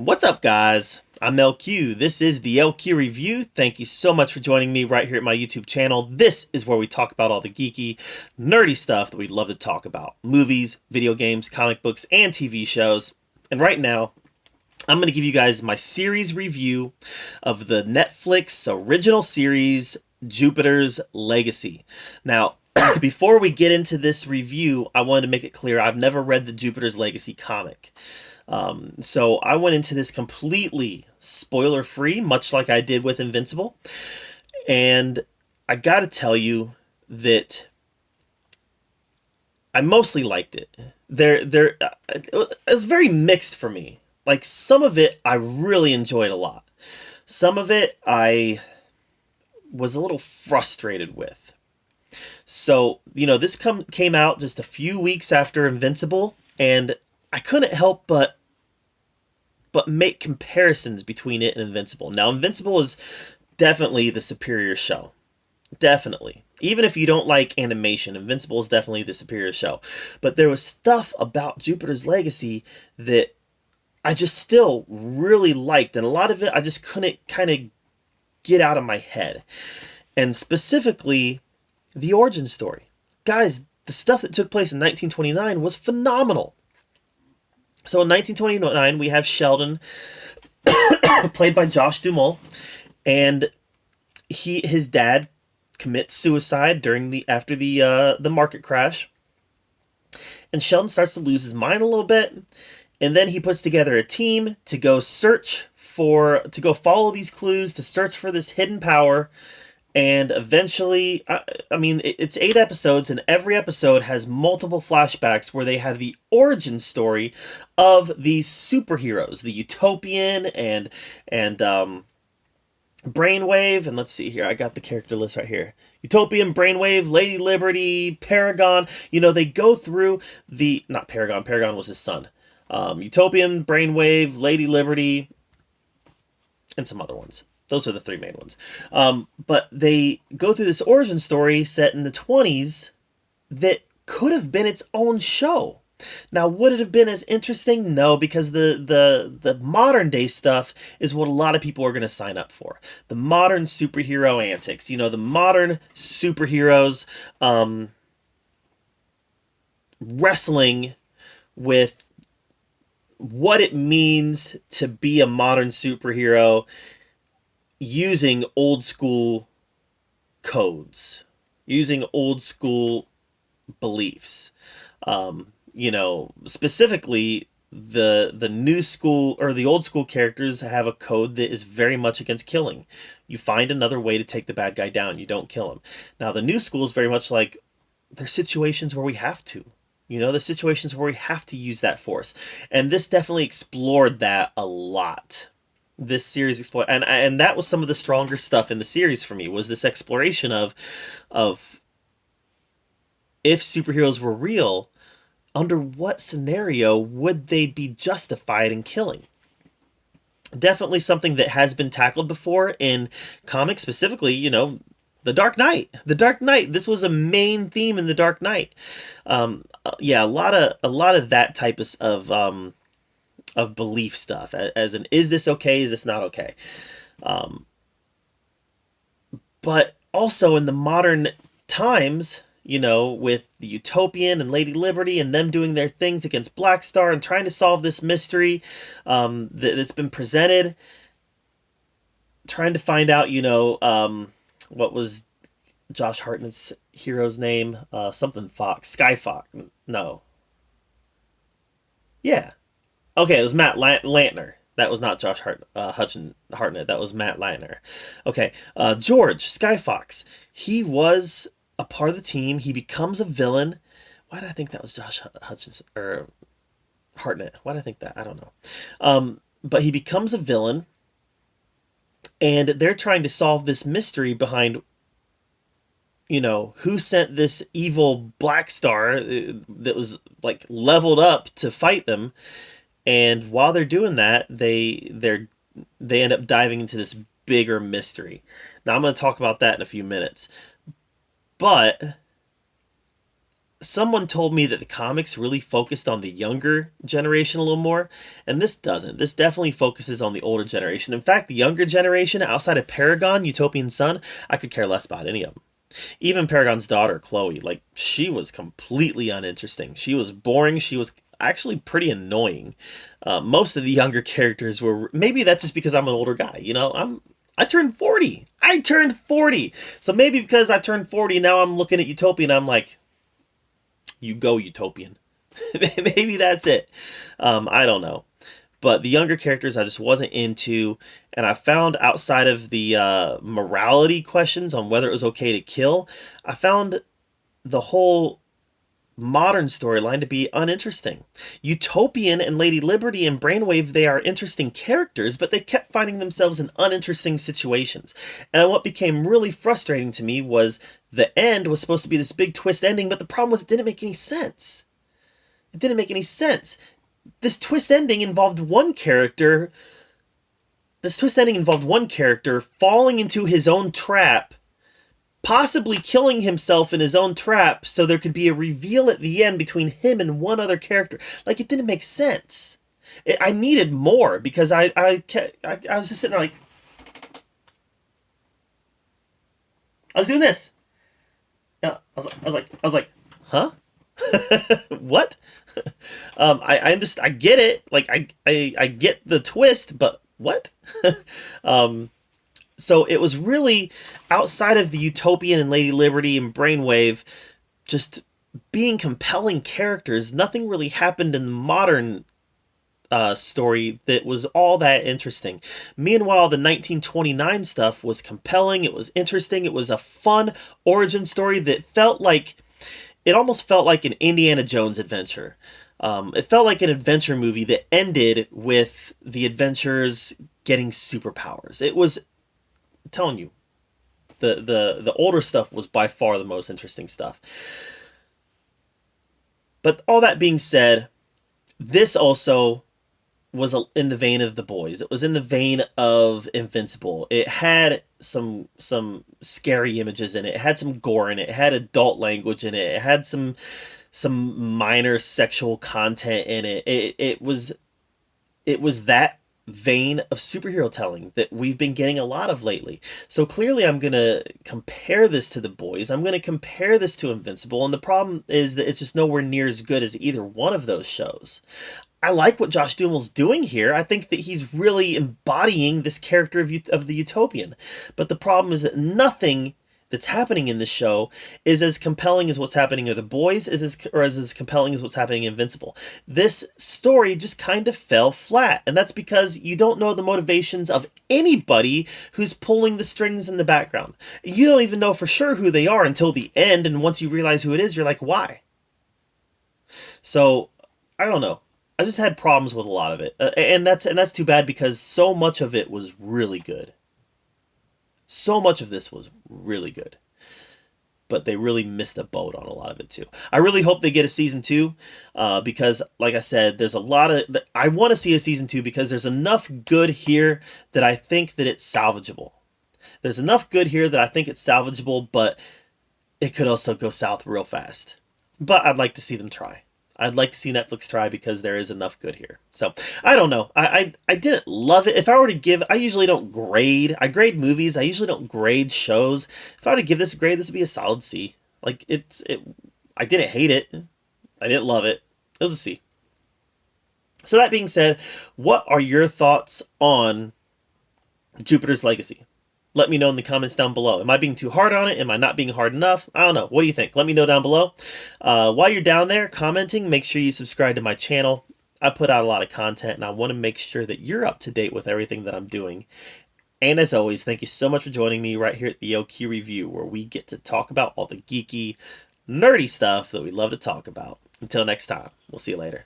What's up, guys? I'm LQ. This is the LQ Review. Thank you so much for joining me right here at my YouTube channel. This is where we talk about all the geeky, nerdy stuff that we love to talk about. Movies, video games, comic books, and TV shows. And right now, I'm going to give you guys my series review of the Netflix original series, Jupiter's Legacy. Now, before we get into this review, I wanted to make it clear I've never read the Jupiter's Legacy comic. So I went into this completely spoiler-free, much like I did with Invincible. And I gotta tell you that I mostly liked it. It was very mixed for me. Like, some of it I really enjoyed a lot. Some of it I was a little frustrated with. So, this came out just a few weeks after Invincible, and I couldn't help but make comparisons between it and Invincible. Now, Invincible is definitely the superior show. Definitely. Even if you don't like animation, Invincible is definitely the superior show. But there was stuff about Jupiter's Legacy that I just still really liked, and a lot of it I just couldn't kind of get out of my head. And specifically, the origin story. Guys, the stuff that took place in 1929 was phenomenal. So in 1929, we have Sheldon, played by Josh Duhamel, and his dad commits suicide after the market crash, and Sheldon starts to lose his mind a little bit, and then he puts together a team to go follow these clues, to search for this hidden power. And eventually, it's 8 episodes, and every episode has multiple flashbacks where they have the origin story of these superheroes, the Utopian and Brainwave, and let's see here, I got the character list right here. Utopian, Brainwave, Lady Liberty, Paragon. They go through not Paragon. Paragon was his son. Utopian, Brainwave, Lady Liberty, and some other ones. Those are the 3 main ones. But they go through this origin story set in the 20s that could have been its own show. Now, would it have been as interesting? No, because the modern day stuff is what a lot of people are going to sign up for. The modern superhero antics. The modern superheroes wrestling with what it means to be a modern superhero, using old school codes, using old school beliefs. Specifically the new school or the old school characters have a code that is very much against killing. You find another way to take the bad guy down. You don't kill him. Now, the new school is very much like, there's situations where we have to. There's situations where we have to use that force. And this definitely explored that a lot. This series explored, and that was some of the stronger stuff in the series for me, was this exploration of if superheroes were real, under what scenario would they be justified in killing? Definitely something that has been tackled before in comics, specifically, the Dark Knight. The Dark Knight. This was a main theme in the Dark Knight. A lot of that type of belief stuff, as in, is this okay, is this not okay? But also in the modern times, with the Utopian and Lady Liberty and them doing their things against Black Star and trying to solve this mystery that's been presented, trying to find out, what was Josh Hartnett's hero's name? Something Fox. Skyfox. No. Yeah. Okay, it was Matt Lantner. That was not Josh Hartnett. That was Matt Lantner. Okay, George Skyfox. He was a part of the team. He becomes a villain. Why did I think that was Josh Hutchinson or Hartnett? Why did I think that? I don't know. But he becomes a villain, and they're trying to solve this mystery behind, who sent this evil Black Star that was like leveled up to fight them. And while they're doing that, they end up diving into this bigger mystery. Now, I'm going to talk about that in a few minutes. But someone told me that the comics really focused on the younger generation a little more, and this doesn't. This definitely focuses on the older generation. In fact, the younger generation, outside of Paragon, Utopian Sun, I could care less about any of them. Even Paragon's daughter, Chloe, like, she was completely uninteresting. She was boring. She was actually pretty annoying. Most of the younger characters were, maybe that's just because I'm an older guy. You know, I turned 40. I turned 40. So maybe because I turned 40, now I'm looking at Utopia and I'm like, you go, Utopian. Maybe that's it. I don't know. But the younger characters I just wasn't into, and I found outside of the morality questions on whether it was okay to kill, I found the whole modern storyline to be uninteresting. Utopian and Lady Liberty and Brainwave, they are interesting characters, but they kept finding themselves in uninteresting situations. And what became really frustrating to me was the end was supposed to be this big twist ending, but the problem was it didn't make any sense. It didn't make any sense. This twist ending involved one character. This twist ending involved one character falling into his own trap, possibly killing himself in his own trap, so there could be a reveal at the end between him and one other character. Like, it didn't make sense. I needed more because I was just sitting there like, I was doing this. Yeah, I was like, huh? What? I understand. I get it. Like, I get the twist, but what? So it was really outside of the Utopian and Lady Liberty and Brainwave just being compelling characters. Nothing really happened in the modern story that was all that interesting. Meanwhile, the 1929 stuff was compelling. It was interesting. It was a fun origin story that felt like, it almost felt like an Indiana Jones adventure. It felt like an adventure movie that ended with the adventurers getting superpowers. It was, I'm telling you, the older stuff was by far the most interesting stuff. But all that being said, this also was in the vein of The Boys. It was in the vein of Invincible. It had some scary images in it. It had some gore in it. It had adult language in it. It had some minor sexual content in it. It was that vein of superhero telling that we've been getting a lot of lately. So clearly I'm going to compare this to The Boys. I'm going to compare this to Invincible, and the problem is that it's just nowhere near as good as either one of those shows. I like what Josh Duhamel's doing here. I think that he's really embodying this character of the Utopian. But the problem is that nothing that's happening in this show is as compelling as what's happening in The Boys, is as compelling as what's happening in Invincible. This story just kind of fell flat, and that's because you don't know the motivations of anybody who's pulling the strings in the background. You don't even know for sure who they are until the end, and once you realize who it is, you're like, why? So, I don't know. I just had problems with a lot of it, and that's too bad because so much of it was really good. So much of this was really good, but they really missed the boat on a lot of it too. I really hope they get a season 2, because, like I said, there's a lot of. I want to see a season 2 because there's enough good here that I think that it's salvageable. There's enough good here that I think it's salvageable, but it could also go south real fast. But I'd like to see them try. I'd like to see Netflix try because there is enough good here. So, I don't know. I didn't love it. If I were to give, I usually don't grade. I grade movies. I usually don't grade shows. If I were to give this a grade, this would be a solid C. Like, I didn't hate it. I didn't love it. It was a C. So that being said, what are your thoughts on Jupiter's Legacy? Let me know in the comments down below. Am I being too hard on it? Am I not being hard enough? I don't know. What do you think? Let me know down below. While you're down there commenting, make sure you subscribe to my channel. I put out a lot of content, and I want to make sure that you're up to date with everything that I'm doing. And as always, thank you so much for joining me right here at the OQ Review, where we get to talk about all the geeky, nerdy stuff that we love to talk about. Until next time, we'll see you later.